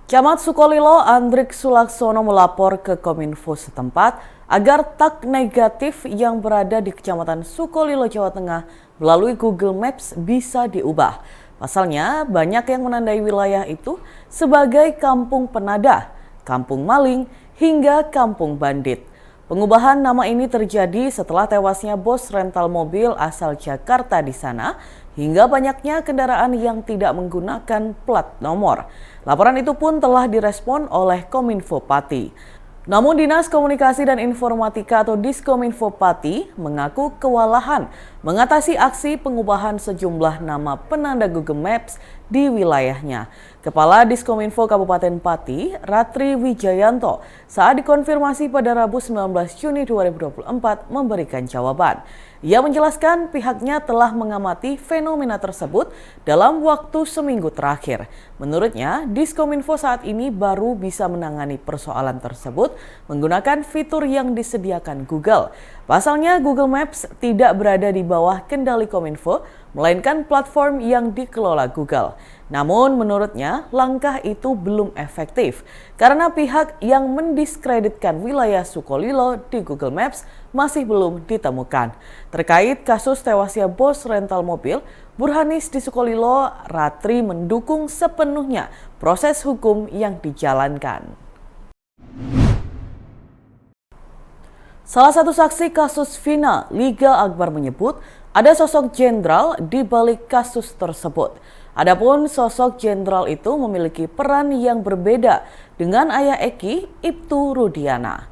Camat Sukolilo Andrik Sulaksono melapor ke Kominfo setempat agar tag negatif yang berada di Kecamatan Sukolilo, Jawa Tengah melalui Google Maps bisa diubah. Pasalnya, banyak yang menandai wilayah itu sebagai kampung penadah, kampung maling, hingga kampung bandit. Pengubahan nama ini terjadi setelah tewasnya bos rental mobil asal Jakarta di sana, hingga banyaknya kendaraan yang tidak menggunakan plat nomor. Laporan itu pun telah direspon oleh Kominfo Pati. Namun Dinas Komunikasi dan Informatika atau Diskominfo Pati mengaku kewalahan mengatasi aksi pengubahan sejumlah nama penanda Google Maps di wilayahnya. Kepala Diskominfo Kabupaten Pati, Ratri Wijayanto, saat dikonfirmasi pada Rabu 19 Juni 2024 memberikan jawaban. Ia menjelaskan pihaknya telah mengamati fenomena tersebut dalam waktu seminggu terakhir. Menurutnya, Diskominfo saat ini baru bisa menangani persoalan tersebut menggunakan fitur yang disediakan Google. Pasalnya, Google Maps tidak berada di bawah kendali Kominfo, melainkan platform yang dikelola Google. Namun menurutnya langkah itu belum efektif karena pihak yang mendiskreditkan wilayah Sukolilo di Google Maps masih belum ditemukan. Terkait kasus tewasnya bos rental mobil, Burhanis di Sukolilo, Ratri mendukung sepenuhnya proses hukum yang dijalankan. Salah satu saksi kasus Vina, Liga Akbar menyebut ada sosok jenderal di balik kasus tersebut. Adapun sosok jenderal itu memiliki peran yang berbeda dengan ayah Eki, Ibtu Rudiana.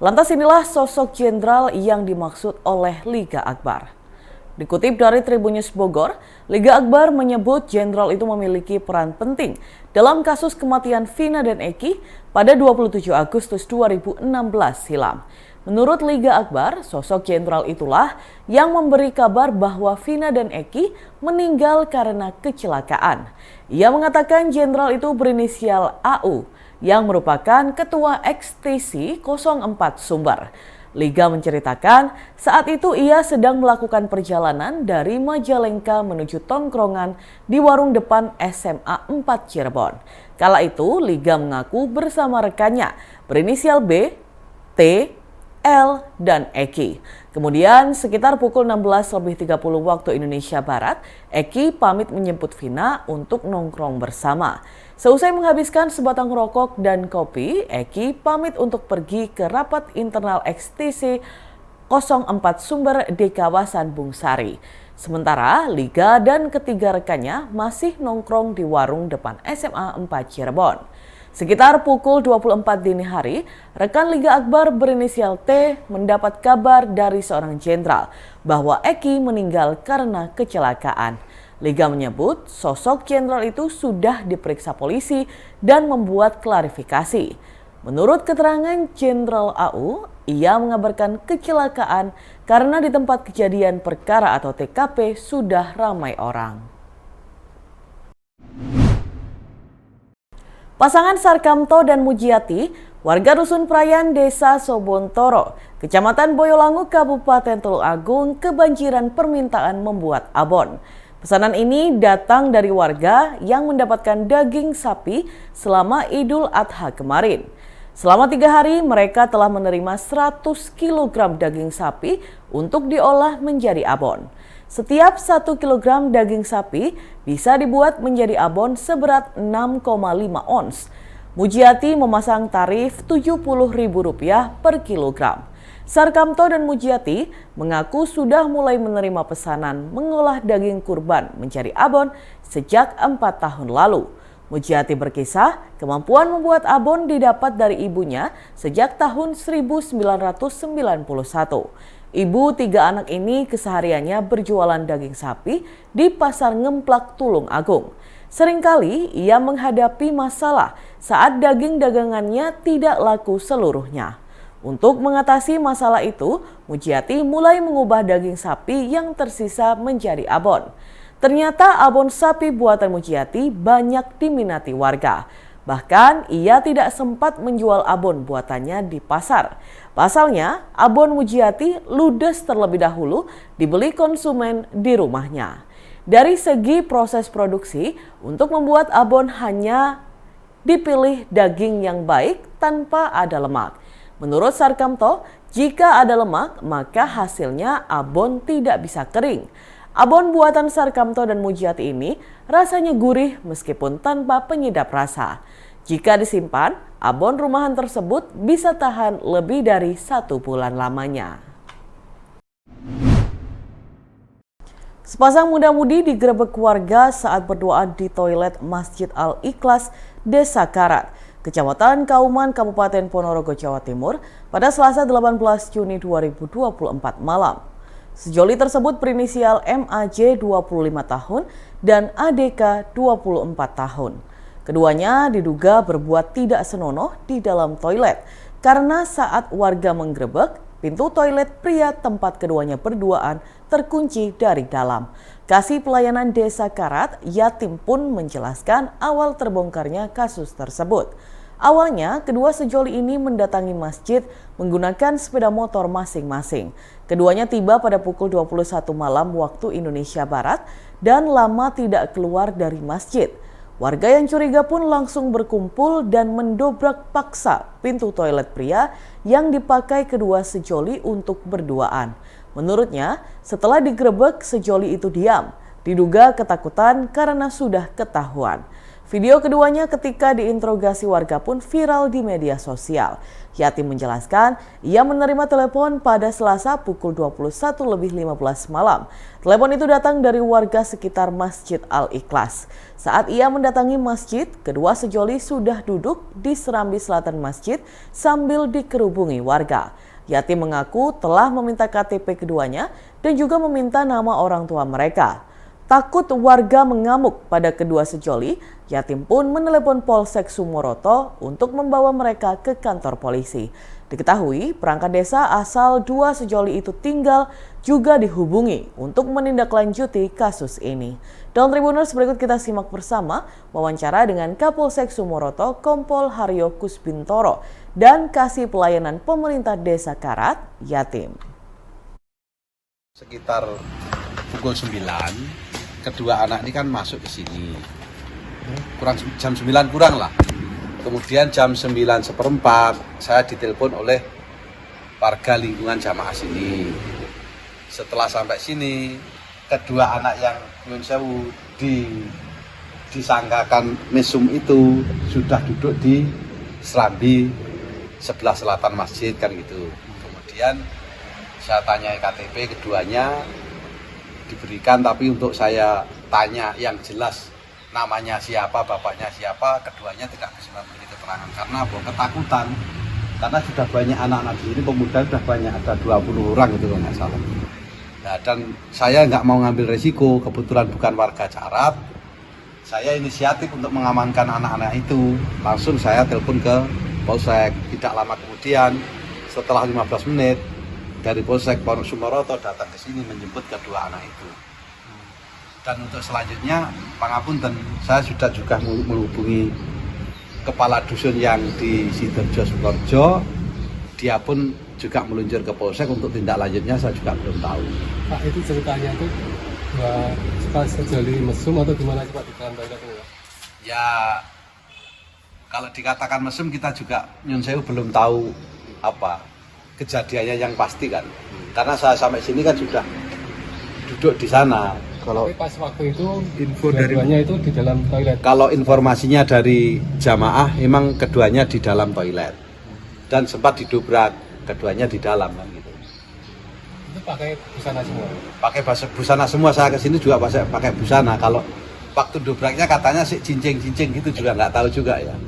Lantas inilah sosok jenderal yang dimaksud oleh Liga Akbar. Dikutip dari Tribun News Bogor, Liga Akbar menyebut jenderal itu memiliki peran penting dalam kasus kematian Vina dan Eki pada 27 Agustus 2016 silam. Menurut Liga Akbar, sosok jenderal itulah yang memberi kabar bahwa Vina dan Eki meninggal karena kecelakaan. Ia mengatakan jenderal itu berinisial AU yang merupakan ketua ekstisi 04 Sumber. Liga menceritakan saat itu ia sedang melakukan perjalanan dari Majalengka menuju tongkrongan di warung depan SMA 4 Cirebon. Kala itu Liga mengaku bersama rekannya berinisial B, T, L, dan Eki. Kemudian sekitar pukul 16.30 waktu Indonesia Barat, Eki pamit menjemput Vina untuk nongkrong bersama. Seusai menghabiskan sebatang rokok dan kopi, Eki pamit untuk pergi ke rapat internal ekstisi 04 Sumber di kawasan Bungsari. Sementara Liga dan ketiga rekannya masih nongkrong di warung depan SMA 4 Cirebon. Sekitar pukul 24 dini hari, rekan Liga Akbar berinisial T mendapat kabar dari seorang jenderal bahwa Eki meninggal karena kecelakaan. Liga menyebut sosok jenderal itu sudah diperiksa polisi dan membuat klarifikasi. Menurut keterangan Jenderal AU, ia mengabarkan kecelakaan karena di tempat kejadian perkara atau TKP sudah ramai orang. Pasangan Sarkamto dan Mujiati, warga Dusun Prayan, Desa Sobontoro, Kecamatan Boyolangu, Kabupaten Tulungagung, kebanjiran permintaan membuat abon. Pesanan ini datang dari warga yang mendapatkan daging sapi selama Idul Adha kemarin. Selama 3 hari, mereka telah menerima 100 kg daging sapi untuk diolah menjadi abon. Setiap 1 kg daging sapi bisa dibuat menjadi abon seberat 6,5 ons. Mujiati memasang tarif Rp70.000 per kilogram. Sarkamto dan Mujiati mengaku sudah mulai menerima pesanan mengolah daging kurban menjadi abon sejak 4 tahun lalu. Mujiati berkisah kemampuan membuat abon didapat dari ibunya sejak tahun 1991. Ibu 3 anak ini kesehariannya berjualan daging sapi di Pasar Ngemplak Tulungagung. Seringkali ia menghadapi masalah saat daging dagangannya tidak laku seluruhnya. Untuk mengatasi masalah itu, Mujiati mulai mengubah daging sapi yang tersisa menjadi abon. Ternyata abon sapi buatan Mujiati banyak diminati warga. Bahkan ia tidak sempat menjual abon buatannya di pasar. Pasalnya, abon Mujiati ludes terlebih dahulu dibeli konsumen di rumahnya. Dari segi proses produksi, untuk membuat abon hanya dipilih daging yang baik tanpa ada lemak. Menurut Sarkamto, jika ada lemak, maka hasilnya abon tidak bisa kering. Abon buatan Sarkamto dan Mujiati ini rasanya gurih meskipun tanpa penyedap rasa. Jika disimpan, abon rumahan tersebut bisa tahan lebih dari 1 bulan lamanya. Sepasang muda-mudi digerebek warga saat berdoa di toilet Masjid Al-Ikhlas, Desa Karat, Kecamatan Kauman, Kabupaten Ponorogo, Jawa Timur, pada Selasa 18 Juni 2024 malam. Sejoli tersebut berinisial MAJ 25 tahun dan ADK 24 tahun. Keduanya diduga berbuat tidak senonoh di dalam toilet karena saat warga menggerebek, pintu toilet pria tempat keduanya berduaan terkunci dari dalam. Kasih Pelayanan Desa Karat, Yatim pun menjelaskan awal terbongkarnya kasus tersebut. Awalnya, kedua sejoli ini mendatangi masjid menggunakan sepeda motor masing-masing. Keduanya tiba pada pukul 21 malam waktu Indonesia Barat dan lama tidak keluar dari masjid. Warga yang curiga pun langsung berkumpul dan mendobrak paksa pintu toilet pria yang dipakai kedua sejoli untuk berduaan. Menurutnya, setelah digerebek, sejoli itu diam. Diduga ketakutan karena sudah ketahuan. Video keduanya ketika diinterogasi warga pun viral di media sosial. Yatim menjelaskan ia menerima telepon pada Selasa pukul 21.15 malam. Telepon itu datang dari warga sekitar Masjid Al-Ikhlas. Saat ia mendatangi masjid, kedua sejoli sudah duduk di serambi selatan masjid sambil dikerubungi warga. Yatim mengaku telah meminta KTP keduanya dan juga meminta nama orang tua mereka. Takut warga mengamuk pada kedua sejoli, Yatim pun menelepon Polsek Sumoroto untuk membawa mereka ke kantor polisi. Diketahui perangkat desa asal dua sejoli itu tinggal juga dihubungi untuk menindaklanjuti kasus ini. Dalam Tribuners berikut kita simak bersama wawancara dengan Kapolsek Sumoroto Kompol Haryo Kusbintoro dan Kasih Pelayanan Pemerintah Desa Karat, Yatim. Sekitar pukul 9, kedua anak ini kan masuk ke sini. Kurang jam 9 kurang lah. Kemudian jam 9:15 saya ditelepon oleh warga lingkungan jamaah sini. Setelah sampai sini, kedua anak yang nyun sewu disangkakan mesum itu sudah duduk di serambi sebelah selatan masjid kan gitu. Kemudian saya tanya KTP keduanya diberikan, tapi untuk saya tanya yang jelas namanya siapa, bapaknya siapa, keduanya tidak bisa memberi keterangan karena ketakutan. Karena sudah banyak anak-anak di sini, pemuda sudah banyak, ada 20 orang itu kalau nggak salah. Nah, dan saya nggak mau ngambil resiko, kebetulan bukan warga Carat. Saya inisiatif untuk mengamankan anak-anak itu. Langsung saya telepon ke Polsek. Tidak lama kemudian, setelah 15 menit, dari Polsek Sumoroto datang ke sini menjemput kedua anak itu. Dan untuk selanjutnya, pangapunten, saya sudah juga menghubungi kepala dusun yang di Sidoarjo Sukoharjo. Dia pun juga meluncur ke Polsek untuk tindak lanjutnya, saya juga belum tahu. Pak, itu ceritanya itu suka sejoli mesum atau gimana sih Pak di dalam toilet itu? Ya, kalau dikatakan mesum kita juga nyun sewu belum tahu apa kejadiannya yang pasti kan. Karena saya sampai sini kan sudah duduk di sana. Tapi pas waktu itu info dari itu di dalam toilet. Kalau informasinya dari jamaah, emang keduanya di dalam toilet dan sempat didobrak, keduanya di dalam kan gitu. Itu pakai busana semua. Pakai busana semua, saya kesini juga pakai busana. Kalau waktu dobraknya katanya sih cincing-cincing gitu juga nggak tahu juga ya.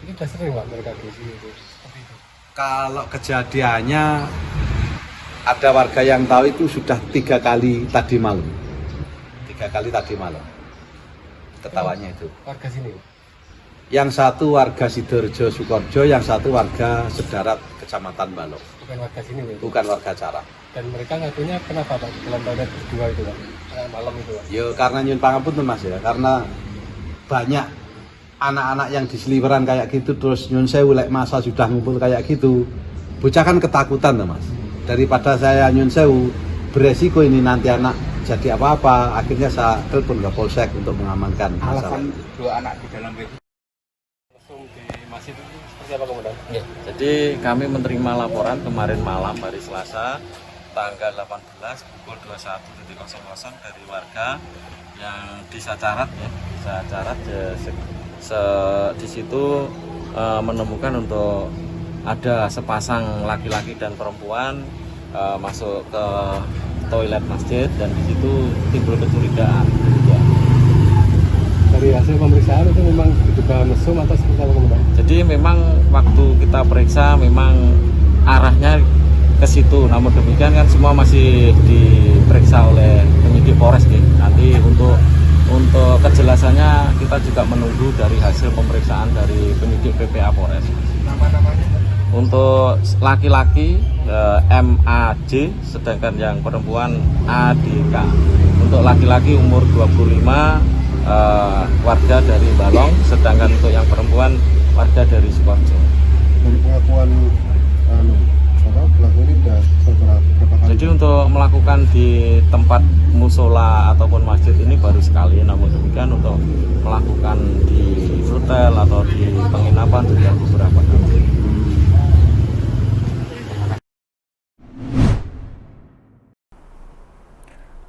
Itu udah sering Pak mereka di sini itu. Kalau kejadiannya ada warga yang tahu itu sudah 3 kali tadi malam. 3 kali tadi malam ketawanya itu. Warga sini? Yang satu warga Sidoarjo Sukoharjo, yang satu warga Sedarat Kecamatan Balok. Bukan warga sini ya? Bukan warga Carat. Dan mereka ngakunya kenapa Pak di dalam toilet berdua itu Pak? Malam itu Pak? Yo karena nyun pangapunten Mas ya, karena banyak anak-anak yang diseliweran kayak gitu, terus nyun sewu lek masa sudah ngumpul kayak gitu, bocah kan ketakutan tuh Mas. Daripada saya nyun sewu beresiko ini nanti anak jadi apa-apa, akhirnya saya telepon ke Polsek untuk mengamankan masalah. Alasan dua anak di dalam itu apa Komandan? Ya, jadi kami menerima laporan kemarin malam hari Selasa tanggal 18 pukul 21.00 dari warga yang di Sacarat ya, di situ menemukan untuk ada sepasang laki-laki dan perempuan masuk ke toilet masjid dan di situ timbul kecurigaan. Dari hasil pemeriksaan itu memang diduga mesum atau seperti apa Komandan? Jadi memang waktu kita periksa memang arahnya ke situ. Namun demikian kan semua masih diperiksa oleh penyidik Polres nih. Nanti untuk kejelasannya kita juga menunggu dari hasil pemeriksaan dari penyidik PPA Polres. Untuk laki-laki MAJ, sedangkan yang perempuan ADK. Untuk laki-laki umur 25 warga dari Balong, sedangkan untuk yang perempuan warga dari Sukoharjo. Dari pengakuan pelaku ini sudah berapa kali? Jadi untuk melakukan di tempat musola ataupun masjid ini baru sekali, namun demikian untuk melakukan di hotel atau di penginapan sudah beberapa kali.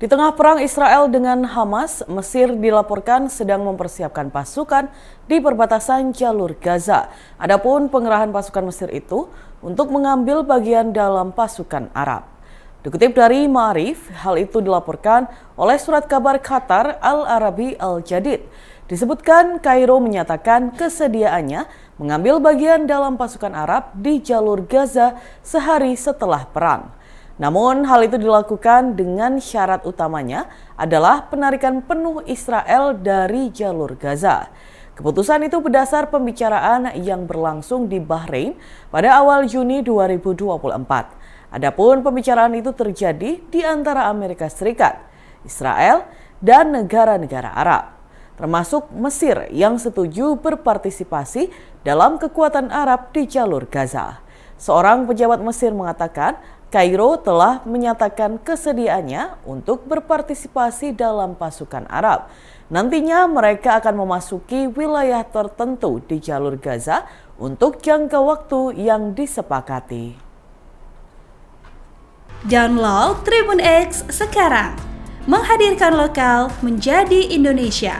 Di tengah perang Israel dengan Hamas, Mesir dilaporkan sedang mempersiapkan pasukan di perbatasan jalur Gaza. Adapun pengerahan pasukan Mesir itu untuk mengambil bagian dalam pasukan Arab. Dikutip dari Ma'arif, hal itu dilaporkan oleh surat kabar Qatar Al-Arabi Al-Jadid. Disebutkan Kairo menyatakan kesediaannya mengambil bagian dalam pasukan Arab di jalur Gaza sehari setelah perang. Namun hal itu dilakukan dengan syarat utamanya adalah penarikan penuh Israel dari jalur Gaza. Keputusan itu berdasar pembicaraan yang berlangsung di Bahrain pada awal Juni 2024. Adapun pembicaraan itu terjadi di antara Amerika Serikat, Israel, dan negara-negara Arab, termasuk Mesir yang setuju berpartisipasi dalam kekuatan Arab di jalur Gaza. Seorang pejabat Mesir mengatakan Kairo telah menyatakan kesediaannya untuk berpartisipasi dalam pasukan Arab. Nantinya mereka akan memasuki wilayah tertentu di jalur Gaza untuk jangka waktu yang disepakati. Download Tribun X sekarang, menghadirkan lokal menjadi Indonesia.